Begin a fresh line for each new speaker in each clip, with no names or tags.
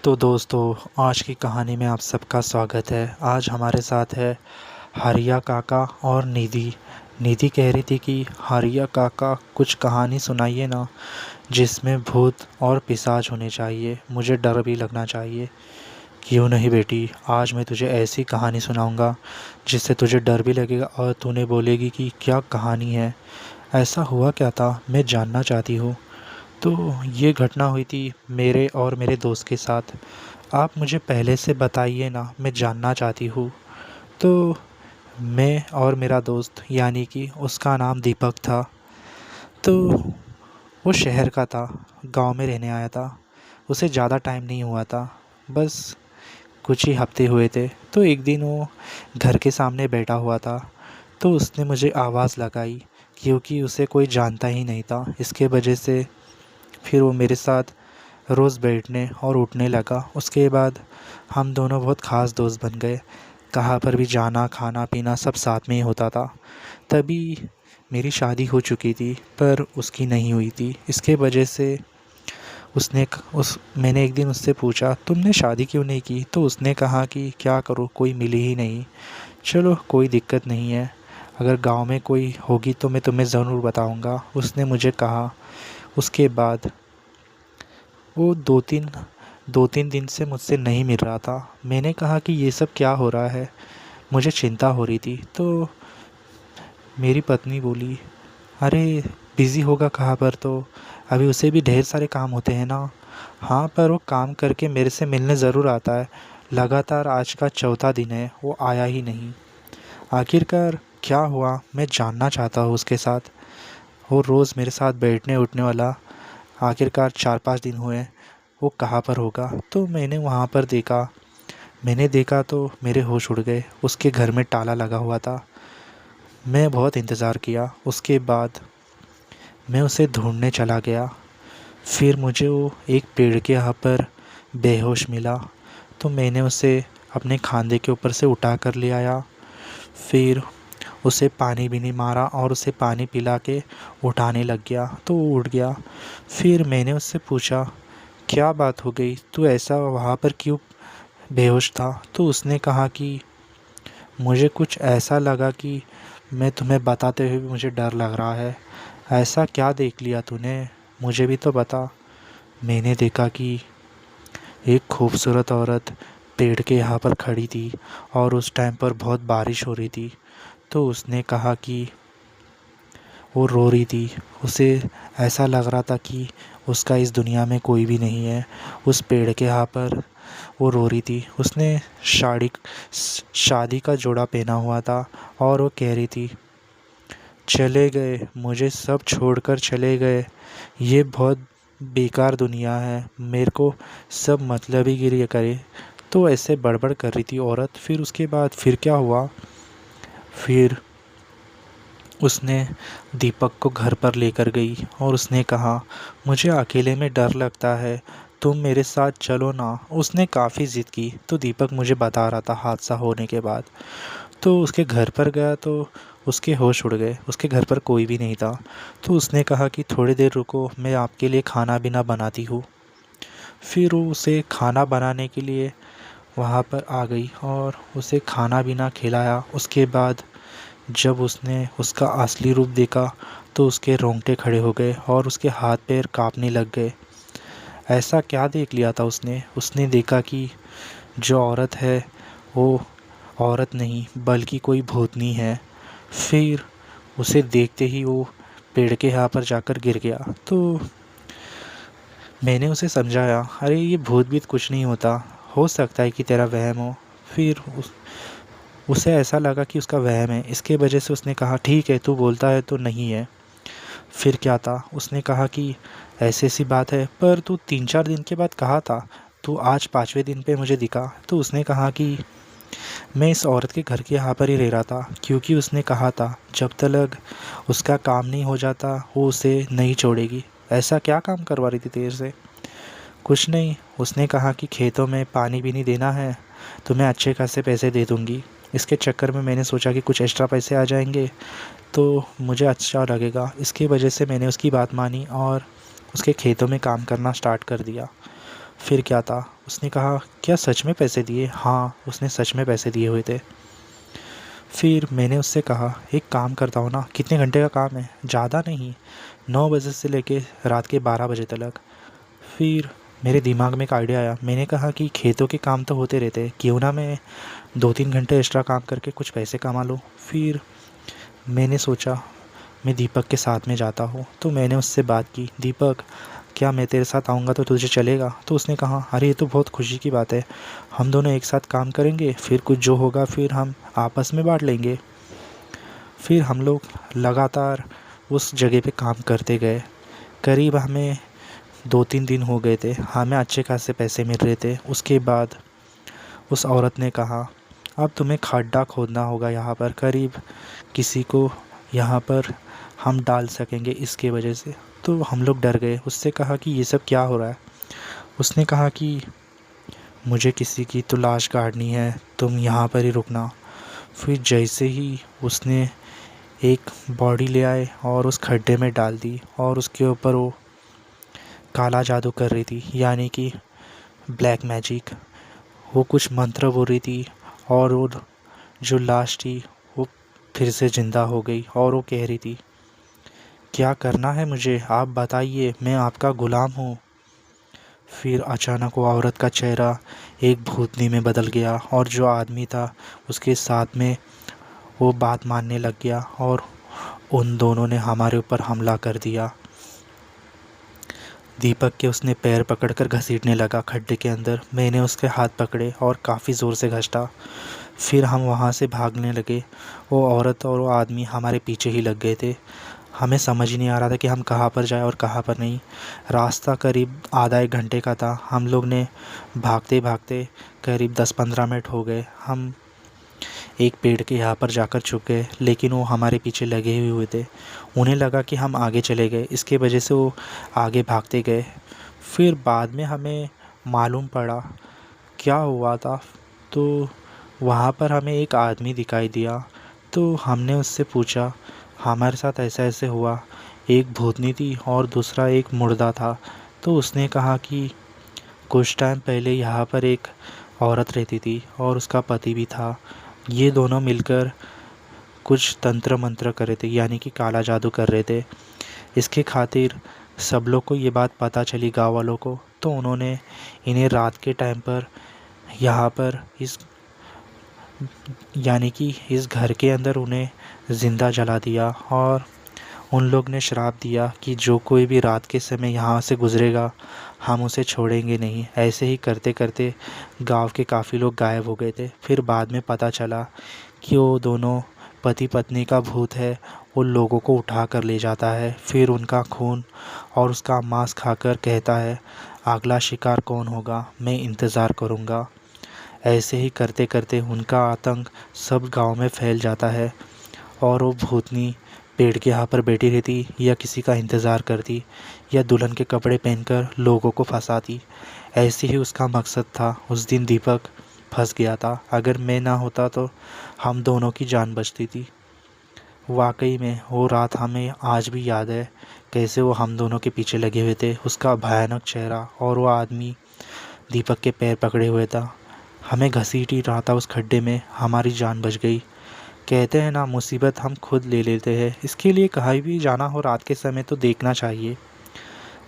तो दोस्तों, आज की कहानी में आप सबका स्वागत है। आज हमारे साथ है हरिया काका और निधि। निधि कह रही थी कि हरिया काका कुछ कहानी सुनाइए ना, जिसमें भूत और पिशाच होने चाहिए, मुझे डर भी लगना चाहिए। क्यों नहीं बेटी, आज मैं तुझे ऐसी कहानी सुनाऊंगा जिससे तुझे डर भी लगेगा और तूने बोलेगी कि क्या कहानी है, ऐसा हुआ क्या था, मैं जानना चाहती हूँ। तो ये घटना हुई थी मेरे और मेरे दोस्त के साथ। आप मुझे पहले से बताइए ना, मैं जानना चाहती हूँ। तो मैं और मेरा दोस्त, यानी कि उसका नाम दीपक था। तो वो शहर का था, गांव में रहने आया था। उसे ज़्यादा टाइम नहीं हुआ था, बस कुछ ही हफ्ते हुए थे। तो एक दिन वो घर के सामने बैठा हुआ था, तो उसने मुझे आवाज़ लगाई, क्योंकि उसे कोई जानता ही नहीं था। इसके वजह से फिर वो मेरे साथ रोज़ बैठने और उठने लगा। उसके बाद हम दोनों बहुत ख़ास दोस्त बन गए। कहाँ पर भी जाना, खाना पीना सब साथ में ही होता था। तभी मेरी शादी हो चुकी थी, पर उसकी नहीं हुई थी। इसके वजह से मैंने एक दिन उससे पूछा, तुमने शादी क्यों नहीं की? तो उसने कहा कि क्या करूँ, कोई मिली ही नहीं। चलो कोई दिक्कत नहीं है, अगर गांव में कोई होगी तो मैं तुम्हें ज़रूर बताऊंगा, उसने मुझे कहा। उसके बाद वो दो तीन दिन से मुझसे नहीं मिल रहा था। मैंने कहा कि ये सब क्या हो रहा है, मुझे चिंता हो रही थी। तो मेरी पत्नी बोली, अरे बिज़ी होगा कहाँ पर, तो अभी उसे भी ढेर सारे काम होते हैं ना। हाँ, पर वो काम करके मेरे से मिलने ज़रूर आता है। लगातार आज का चौथा दिन है, वो आया ही नहीं। आखिरकार क्या हुआ, मैं जानना चाहता हूँ उसके साथ। वो रोज़ मेरे साथ बैठने उठने वाला, आखिरकार 4-5 दिन हुए, वो कहाँ पर होगा? तो मैंने वहाँ पर देखा। मैंने देखा तो मेरे होश उड़ गए। उसके घर में ताला लगा हुआ था। मैं बहुत इंतज़ार किया। उसके बाद मैं उसे ढूंढने चला गया। फिर मुझे वो एक पेड़ के यहाँ पर बेहोश मिला। तो मैंने उसे अपने खांधे के ऊपर से उठा कर ले आया। फिर उसे पानी भी नहीं मारा और उसे पानी पिला के उठाने लग गया, तो वो उठ गया। फिर मैंने उससे पूछा, क्या बात हो गई, तू ऐसा वहाँ पर क्यों बेहोश था? तो उसने कहा कि मुझे कुछ ऐसा लगा कि मैं तुम्हें बताते हुए भी मुझे डर लग रहा है। ऐसा क्या देख लिया तूने, मुझे भी तो बता। मैंने देखा कि एक खूबसूरत औरत पेड़ के यहाँ पर खड़ी थी और उस टाइम पर बहुत बारिश हो रही थी। तो उसने कहा कि वो रो रही थी। उसे ऐसा लग रहा था कि उसका इस दुनिया में कोई भी नहीं है। उस पेड़ के यहाँ पर वो रो रही थी। उसने शादी का जोड़ा पहना हुआ था और वो कह रही थी, चले गए, मुझे सब छोड़कर चले गए। ये बहुत बेकार दुनिया है, मेरे को सब मतलब ही गिरी करे। तो ऐसे बड़बड़ कर रही थी औरत। फिर उसके बाद फिर क्या हुआ, फिर उसने दीपक को घर पर लेकर गई और उसने कहा, मुझे अकेले में डर लगता है, तुम मेरे साथ चलो ना। उसने काफ़ी ज़िद की। तो दीपक मुझे बता रहा था हादसा होने के बाद। तो उसके घर पर गया तो उसके होश उड़ गए। उसके घर पर कोई भी नहीं था। तो उसने कहा कि थोड़ी देर रुको, मैं आपके लिए खाना पीना बनाती हूँ। फिर वो उसे खाना बनाने के लिए वहाँ पर आ गई और उसे खाना पीना खिलाया। उसके बाद जब उसने उसका असली रूप देखा तो उसके रोंगटे खड़े हो गए और उसके हाथ पैर कांपने लग गए। ऐसा क्या देख लिया था उसने? उसने देखा कि जो औरत है वो औरत नहीं बल्कि कोई भूतनी है। फिर उसे देखते ही वो पेड़ के यहाँ पर जाकर गिर गया। तो मैंने उसे समझाया, अरे ये भूत भीत कुछ नहीं होता, हो सकता है कि तेरा वहम हो। फिर उसे ऐसा लगा कि उसका वहम है, इसके वजह से उसने कहा, ठीक है तू बोलता है तो नहीं है। फिर क्या था, उसने कहा कि ऐसी ऐसी बात है, पर तू 3-4 दिन के बाद कहा था, तू आज 5वें दिन पे मुझे दिखा। तो उसने कहा कि मैं इस औरत के घर के यहाँ पर ही रह रहा था, क्योंकि उसने कहा था जब तक उसका काम नहीं हो जाता वो उसे नहीं छोड़ेगी। ऐसा क्या काम करवा रही थी तेरे से? कुछ नहीं, उसने कहा कि खेतों में पानी भी नहीं देना है, तो मैं अच्छे खासे पैसे दे दूँगी। इसके चक्कर में मैंने सोचा कि कुछ एक्स्ट्रा पैसे आ जाएंगे तो मुझे अच्छा लगेगा। इसकी वजह से मैंने उसकी बात मानी और उसके खेतों में काम करना स्टार्ट कर दिया। फिर क्या था, उसने कहा, क्या सच में पैसे दिए? हाँ, उसने सच में पैसे दिए हुए थे। फिर मैंने उससे कहा, एक काम करता हूँ ना, कितने घंटे का काम है? ज़्यादा नहीं, 9 बजे से लेके रात के 12 बजे तक। फिर मेरे दिमाग में एक आइडिया आया। मैंने कहा कि खेतों के काम तो होते रहते हैं, क्यों ना मैं 2-3 घंटे एक्स्ट्रा काम करके कुछ पैसे कमा लूँ। फिर मैंने सोचा मैं दीपक के साथ में जाता हूँ, तो मैंने उससे बात की, दीपक क्या मैं तेरे साथ आऊँगा तो तुझे चलेगा? तो उसने कहा, अरे ये तो बहुत खुशी की बात है, हम दोनों एक साथ काम करेंगे, फिर कुछ जो होगा फिर हम आपस में बांट लेंगे। फिर हम लोग लगातार उस जगह पे काम करते गए। करीब हमें 2-3 दिन हो गए थे, हमें अच्छे खासे पैसे मिल रहे थे। उसके बाद उस औरत ने कहा, अब तुम्हें खड्डा खोदना होगा यहाँ पर, करीब किसी को यहाँ पर हम डाल सकेंगे इसके वजह से। तो हम लोग डर गए, उससे कहा कि ये सब क्या हो रहा है? उसने कहा कि मुझे किसी की तो लाश गाड़नी है, तुम यहाँ पर ही रुकना। फिर जैसे ही उसने एक बॉडी ले आए और उस खड्डे में डाल दी, और उसके ऊपर वो काला जादू कर रही थी, यानी कि ब्लैक मैजिक। वो कुछ मंत्र बोल रही थी, और वो जो लाश थी वो फिर से ज़िंदा हो गई, और वो कह रही थी, क्या करना है मुझे, आप बताइए, मैं आपका ग़ुलाम हूँ। फिर अचानक वो औरत का चेहरा एक भूतनी में बदल गया, और जो आदमी था उसके साथ में वो बात मानने लग गया, और उन दोनों ने हमारे ऊपर हमला कर दिया। दीपक के उसने पैर पकड़कर घसीटने लगा खड्डे के अंदर। मैंने उसके हाथ पकड़े और काफ़ी ज़ोर से घसीटा। फिर हम वहाँ से भागने लगे। वो औरत और वो आदमी हमारे पीछे ही लग गए थे। हमें समझ ही नहीं आ रहा था कि हम कहाँ पर जाएं और कहाँ पर नहीं। रास्ता करीब आधा एक घंटे का था। हम लोग ने भागते भागते करीब 10-15 मिनट हो गए। हम एक पेड़ के यहाँ पर जाकर छुप गए, लेकिन वो हमारे पीछे लगे हुए थे। उन्हें लगा कि हम आगे चले गए, इसके वजह से वो आगे भागते गए। फिर बाद में हमें मालूम पड़ा क्या हुआ था। तो वहाँ पर हमें एक आदमी दिखाई दिया। तो हमने उससे पूछा, हमारे साथ ऐसा ऐसे हुआ, एक भूतनी थी और दूसरा एक मुर्दा था। तो उसने कहा कि कुछ टाइम पहले यहाँ पर एक औरत रहती थी और उसका पति भी था। ये दोनों मिलकर कुछ तंत्र मंत्र कर रहे थे, यानी कि काला जादू कर रहे थे। इसके खातिर सब लोग को ये बात पता चली, गाँव वालों को। तो उन्होंने इन्हें रात के टाइम पर यहाँ पर इस यानी कि इस घर के अंदर उन्हें ज़िंदा जला दिया, और उन लोग ने श्राप दिया कि जो कोई भी रात के समय यहाँ से गुज़रेगा हम उसे छोड़ेंगे नहीं। ऐसे ही करते करते गांव के काफ़ी लोग गायब हो गए थे। फिर बाद में पता चला कि वो दोनों पति पत्नी का भूत है। वो लोगों को उठा कर ले जाता है, फिर उनका खून और उसका मांस खाकर कहता है, अगला शिकार कौन होगा, मैं इंतज़ार करूँगा। ऐसे ही करते करते उनका आतंक सब गांव में फैल जाता है, और वो भूतनी पेड़ के यहाँ पर बैठी रहती, या किसी का इंतज़ार करती, या दुल्हन के कपड़े पहनकर लोगों को फंसाती। ऐसे ही उसका मकसद था। उस दिन दीपक फंस गया था। अगर मैं ना होता तो हम दोनों की जान बचती थी। वाकई में वो रात हमें आज भी याद है, कैसे वो हम दोनों के पीछे लगे हुए थे, उसका भयानक चेहरा, और वो आदमी दीपक के पैर पकड़े हुए था, हमें घसीट ही रहा था उस खड्डे में। हमारी जान बच गई। कहते हैं ना, मुसीबत हम खुद ले लेते हैं। इसके लिए कहीं भी जाना हो रात के समय तो देखना चाहिए।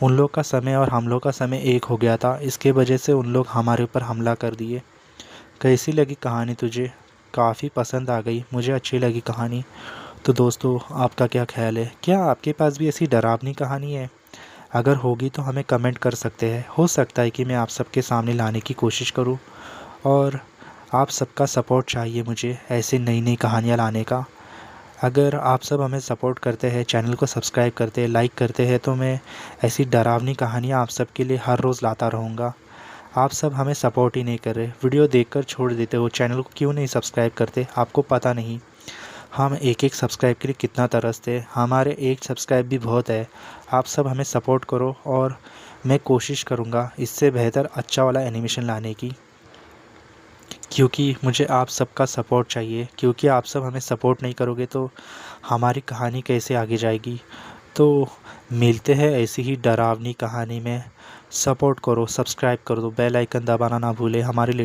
उन लोग का समय और हम लोग का समय एक हो गया था, इसके वजह से उन लोग हमारे ऊपर हमला कर दिए। कैसी लगी कहानी तुझे? काफ़ी पसंद आ गई, मुझे अच्छी लगी कहानी। तो दोस्तों, आपका क्या ख्याल है? क्या आपके पास भी ऐसी डरावनी कहानी है? अगर होगी तो हमें कमेंट कर सकते हैं। हो सकता है कि मैं आप सबके सामने लाने की कोशिश करूं, और आप सबका सपोर्ट चाहिए मुझे ऐसे नई नई कहानियाँ लाने का। अगर आप सब हमें सपोर्ट करते हैं, चैनल को सब्सक्राइब करते हैं, लाइक करते हैं, तो मैं ऐसी डरावनी कहानियाँ आप सबके लिए हर रोज़ लाता रहूँगा। आप सब हमें सपोर्ट ही नहीं कर रहे, वीडियो देखकर छोड़ देते हो, चैनल को क्यों नहीं सब्सक्राइब करते? आपको पता नहीं हम एक एक सब्सक्राइब के लिए कितना तरसते हैं। हमारे एक सब्सक्राइब भी बहुत है। आप सब हमें सपोर्ट करो, और मैं कोशिश करूँगा इससे बेहतर अच्छा वाला एनिमेशन लाने की, क्योंकि मुझे आप सबका सपोर्ट चाहिए। क्योंकि आप सब हमें सपोर्ट नहीं करोगे तो हमारी कहानी कैसे आगे जाएगी। तो मिलते हैं ऐसी ही डरावनी कहानी में। सपोर्ट करो, सब्सक्राइब कर दो, बेल आइकन दबाना ना भूले हमारे लिए।